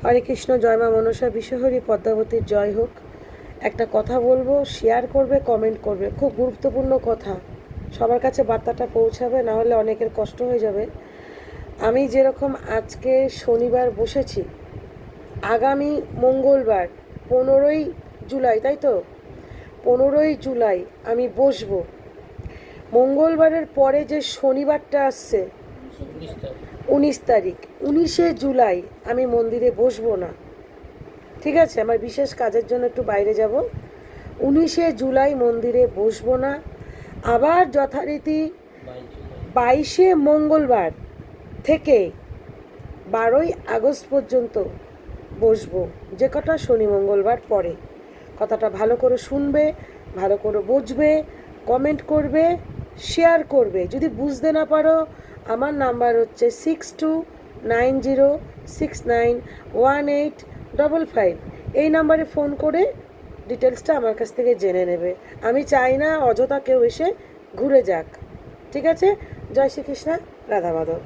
হরে কৃষ্ণ, জয় মা মনসা, বিশ্বহরি পদ্মাবতীর জয় হোক। একটা কথা বলবো, শেয়ার করবে, কমেন্ট করবে, খুব গুরুত্বপূর্ণ কথা, সবার কাছে বার্তাটা পৌঁছাবে, না হলে অনেকের কষ্ট হয়ে যাবে। আমি যেরকম আজকে শনিবার বসেছি, আগামী মঙ্গলবার 15ই জুলাই, তাই তো 15ই জুলাই আমি বসবো। মঙ্গলবারের পরে যে শনিবারটা আসছে 19 তারিখ, 19শে জুলাই আমি মন্দিরে বসবো না, ঠিক আছে? আমার বিশেষ কাজের জন্য একটু বাইরে যাব। 19শে জুলাই মন্দিরে বসবো না। আবার যথারীতি 22শে মঙ্গলবার থেকে 12ই আগস্ট পর্যন্ত বসবো, যে কটা শনি মঙ্গলবার পরে। কথাটা ভালো করে শুনবে, ভালো করে বুঝবে, কমেন্ট করবে, শেয়ার করবে। যদি বুঝতে না পারো, আমার নাম্বার হচ্ছে 6290691855। এই নাম্বারে ফোন করে ডিটেলসটা আমার কাছ থেকে জেনে নেবে। আমি চাই না অযথা কেউ এসে ঘুরে যাক, ঠিক আছে? জয় শ্রীকৃষ্ণ, রাধা মাধব।